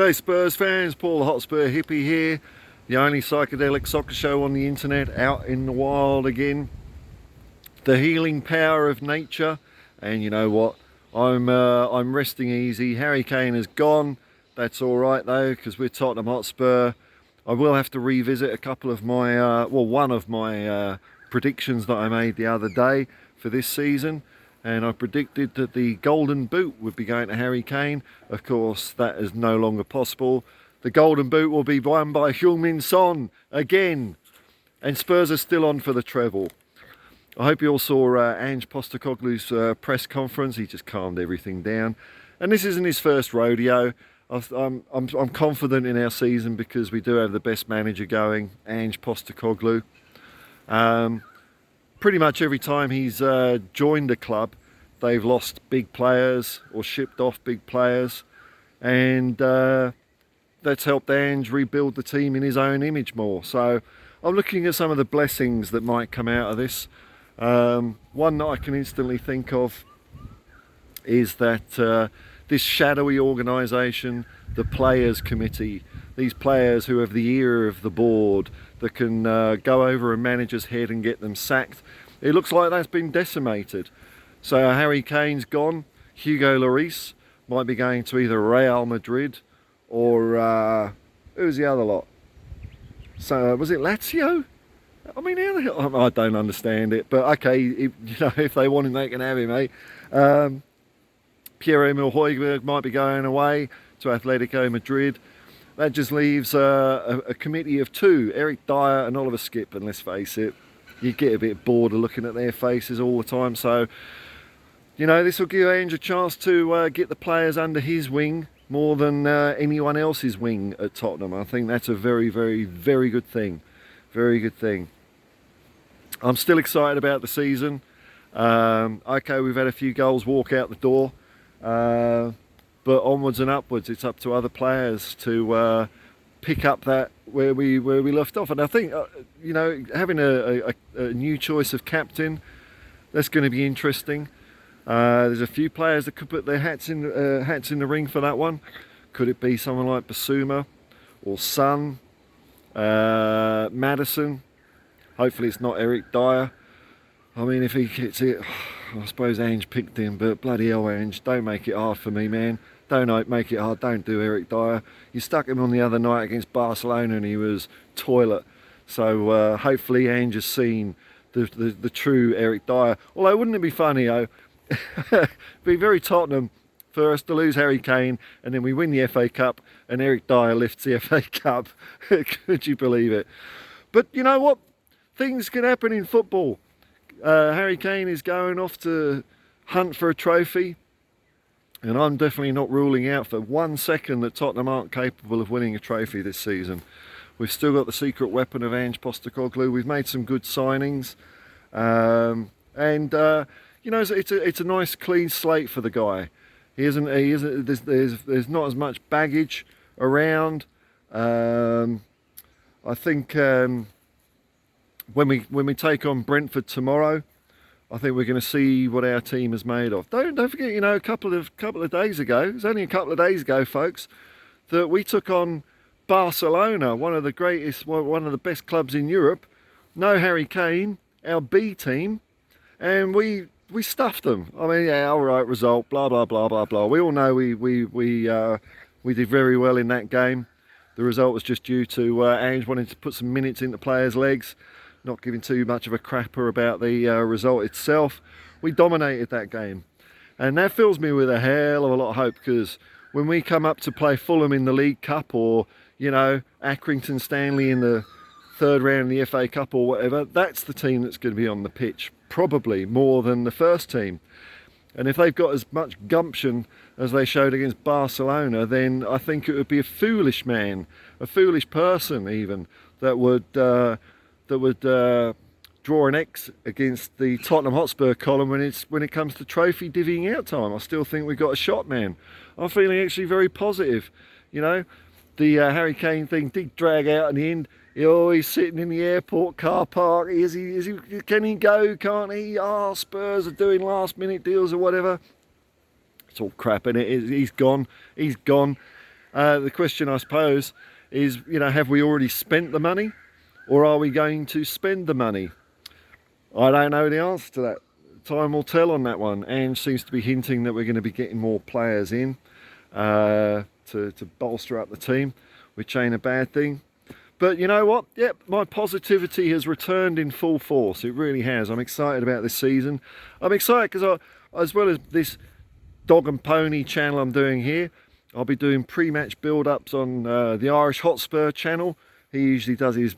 G'day Spurs fans, Paul the Hotspur hippie here. The only psychedelic soccer show on the internet, out in the wild again. The healing power of nature. And you know what? I'm resting easy. Harry Kane is gone. That's all right though, because we're Tottenham Hotspur. I will have to revisit a couple of my, one of my predictions that I made the other day for this season. And I predicted that the golden boot would be going to Harry Kane. Of course, that is no longer possible. The golden boot will be won by Heung-min Son again. And Spurs are still on for the treble. I hope you all saw Ange Postecoglou's press conference. He just calmed everything down. And this isn't his first rodeo. I'm confident in our season because we do have the best manager going, Ange Postecoglou. Pretty much every time he's joined a club, they've lost big players or shipped off big players, and that's helped Ange rebuild the team in his own image more. So I'm looking at some of the blessings that might come out of this. One that I can instantly think of is that this shadowy organisation, the Players Committee, these players who have the ear of the board, that can go over a manager's head and get them sacked. It looks like that's been decimated. So Harry Kane's gone. Hugo Lloris might be going to either Real Madrid or who's the other lot? So was it Lazio? I mean, how the hell? I don't understand it. But okay, if they want him, they can have him, eh? Pierre-Emile Højbjerg might be going away to Atletico Madrid. That just leaves a committee of two, Eric Dyer and Oliver Skipp, and let's face it, you get a bit bored of looking at their faces all the time. So, you know, this will give Ange a chance to get the players under his wing more than anyone else's wing at Tottenham. I think that's a very, very, very good thing. Very good thing. I'm still excited about the season. Okay, we've had a few goals walk out the door. But onwards and upwards, it's up to other players to pick up that where we left off. And I think you know, having a new choice of captain, that's going to be interesting. There's a few players that could put their hats in the ring for that one. Could it be someone like Basuma or Son, Maddison? Hopefully it's not Eric Dyer. I mean, if he gets it, I suppose Ange picked him, but bloody hell, Ange, don't make it hard for me, man. Don't make it hard. Don't do Eric Dyer. You stuck him on the other night against Barcelona and he was toilet. So hopefully Ange has seen the true Eric Dyer. Although, wouldn't it be funny, be very Tottenham for us to lose Harry Kane and then we win the FA Cup and Eric Dyer lifts the FA Cup. Could you believe it? But you know what? Things can happen in football. Harry Kane is going off to hunt for a trophy, and I'm definitely not ruling out for 1 second that Tottenham aren't capable of winning a trophy this season. We've still got the secret weapon of Ange Postecoglou. We've made some good signings, you know, it's a nice clean slate for the guy. He isn't. There's not as much baggage around. I think. When we take on Brentford tomorrow, I think we're going to see what our team is made of. Don't forget, you know, a couple of days ago, it was only a couple of days ago, folks, that we took on Barcelona, one of the best clubs in Europe. No Harry Kane, our B team, and we stuffed them. I mean, yeah, all right, result, blah blah blah blah blah. We all know we did very well in that game. The result was just due to Ange wanting to put some minutes into players' legs. Not giving too much of a crapper about the result itself. We dominated that game. And that fills me with a hell of a lot of hope, because when we come up to play Fulham in the League Cup, or, you know, Accrington Stanley in the third round of the FA Cup or whatever, that's the team that's going to be on the pitch, probably more than the first team. And if they've got as much gumption as they showed against Barcelona, then I think it would be a foolish man, a foolish person even, that would draw an X against the Tottenham Hotspur column when it comes to trophy divvying out time. I still think we've got a shot, man. I'm feeling actually very positive. You know, the Harry Kane thing did drag out in the end. He's sitting in the airport car park. Can he go? Can't he? Oh, Spurs are doing last minute deals or whatever. It's all crap, innit? He's gone. He's gone. The question, I suppose, is, have we already spent the money, or are we going to spend the money? I don't know the answer to that. Time will tell on that one. Ange seems to be hinting that we're going to be getting more players in to bolster up the team, which ain't a bad thing. But you know what? Yep, my positivity has returned in full force. It really has. I'm excited about this season. I'm excited because as well as this dog and pony channel I'm doing here, I'll be doing pre-match build-ups on the Irish Hotspur channel. He usually does his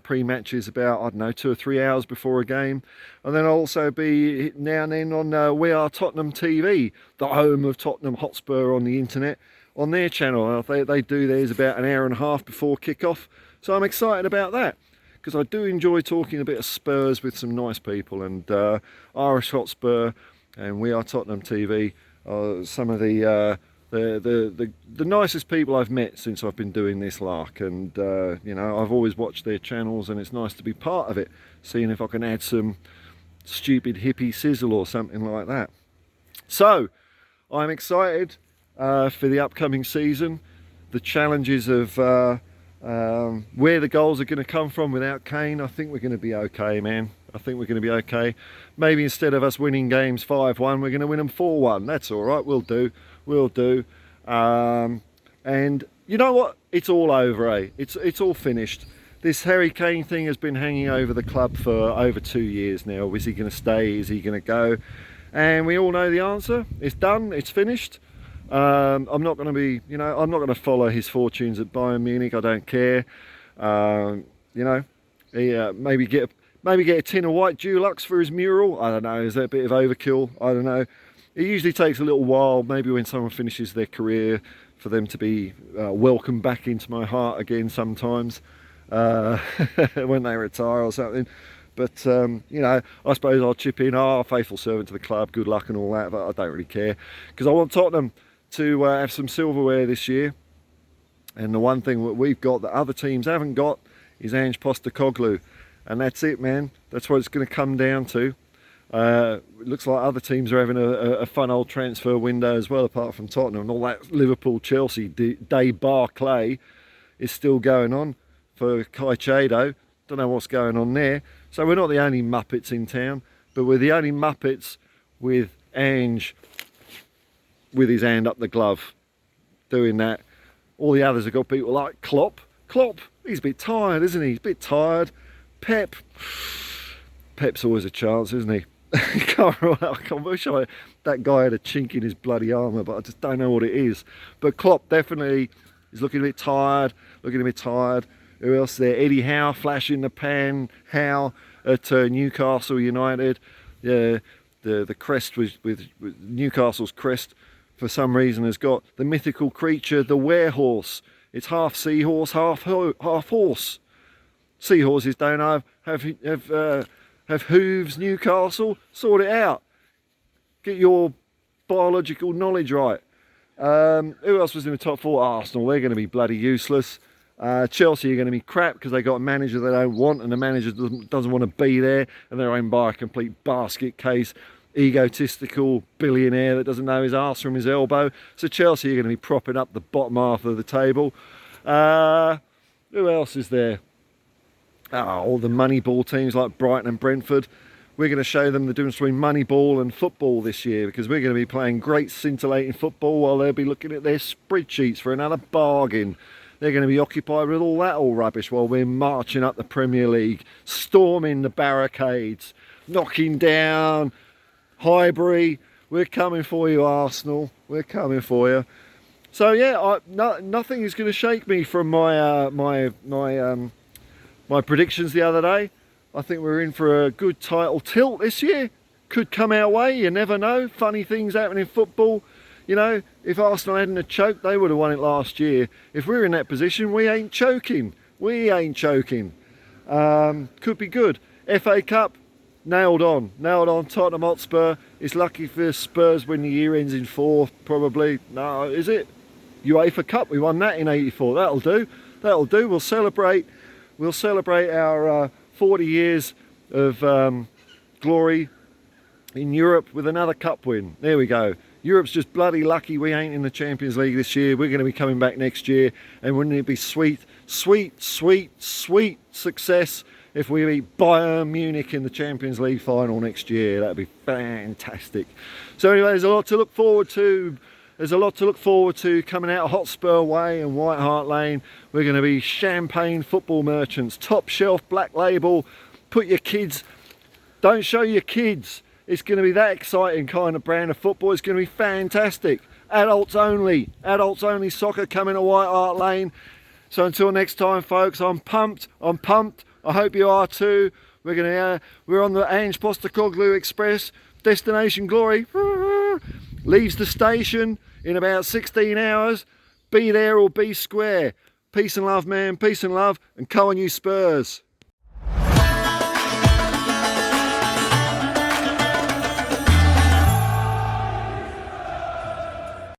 pre-matches about, I don't know, 2 or 3 hours before a game. And then I'll also be now and then on We Are Tottenham TV, the home of Tottenham Hotspur on the internet, on their channel. They do theirs about an hour and a half before kick-off. So I'm excited about that, because I do enjoy talking a bit of Spurs with some nice people. And Irish Hotspur and We Are Tottenham TV are some of the nicest people I've met since I've been doing this lark. And I've always watched their channels, and it's nice to be part of it, seeing if I can add some stupid hippie sizzle or something like that. So I'm excited for the upcoming season. The challenges of where the goals are going to come from without Kane. I think we're going to be okay, man. I think we're going to be okay. Maybe instead of us winning games 5-1, we're going to win them 4-1. That's all right. We'll do. And you know what? It's all over, eh? It's all finished. This Harry Kane thing has been hanging over the club for over 2 years now. Is he going to stay? Is he going to go? And we all know the answer. It's done. It's finished. I'm not going to be, I'm not going to follow his fortunes at Bayern Munich. I don't care. Maybe get a tin of white Dulux for his mural. I don't know. Is that a bit of overkill? I don't know. It usually takes a little while, maybe when someone finishes their career, for them to be welcomed back into my heart again sometimes, when they retire or something. But, I suppose I'll chip in, faithful servant to the club, good luck and all that, but I don't really care. Because I want Tottenham to have some silverware this year. And the one thing that we've got that other teams haven't got is Ange Postecoglou. And that's it, man. That's what it's going to come down to. It looks like other teams are having a fun old transfer window as well, apart from Tottenham. And all that Liverpool-Chelsea day Barclay is still going on for Caicedo. Don't know what's going on there. So we're not the only Muppets in town, but we're the only Muppets with Ange with his hand up the glove doing that. All the others have got people like Klopp. Klopp, he's a bit tired, isn't he? He's a bit tired. Pep's always a chance, isn't he? I wish that guy had a chink in his bloody armour, but I just don't know what it is. But Klopp definitely is looking a bit tired. Who else there? Eddie Howe, flash in the pan. Howe at Newcastle United. Yeah, the crest with Newcastle's crest for some reason has got the mythical creature, the werehorse. It's half seahorse, half horse. Seahorses don't have hooves. Newcastle, sort it out. Get your biological knowledge right. Who else was in the top 4? Arsenal. They're going to be bloody useless. Chelsea are going to be crap because they got a manager they don't want, and the manager doesn't want to be there, and they're owned by a complete basket case, egotistical billionaire that doesn't know his arse from his elbow. So Chelsea are going to be propping up the bottom half of the table. Who else is there? All the Moneyball teams like Brighton and Brentford. We're going to show them the difference between Moneyball and football this year, because we're going to be playing great scintillating football while they'll be looking at their spreadsheets for another bargain. They're going to be occupied with all that old rubbish while we're marching up the Premier League, storming the barricades, knocking down Highbury. We're coming for you, Arsenal. We're coming for you. So yeah, nothing is going to shake me from my my predictions the other day. I think we're in for a good title tilt this year. Could come our way, you never know. Funny things happen in football. If Arsenal hadn't have choked, they would have won it last year. If we're in that position, we ain't choking. Could be good. FA Cup, nailed on. Tottenham Hotspur. It's lucky for Spurs when the year ends in 4th, probably. No, is it? UEFA Cup, we won that in '84. That'll do. We'll celebrate our 40 years of glory in Europe with another cup win. There we go. Europe's just bloody lucky we ain't in the Champions League this year. We're going to be coming back next year, and wouldn't it be sweet, sweet, sweet, sweet success if we beat Bayern Munich in the Champions League final next year? That'd be fantastic. So anyway, there's a lot to look forward to. There's a lot to look forward to coming out of Hotspur Way and White Hart Lane. We're going to be champagne football merchants, top shelf, black label. Put your kids, don't show your kids. It's going to be that exciting kind of brand of football. It's going to be fantastic. Adults only soccer coming to White Hart Lane. So until next time, folks, I'm pumped. I hope you are too. We're on the Ange Postecoglou Express. Destination Glory leaves the station in about 16 hours. Be there or be square. Peace and love, man. Peace and love. And come on, you Spurs.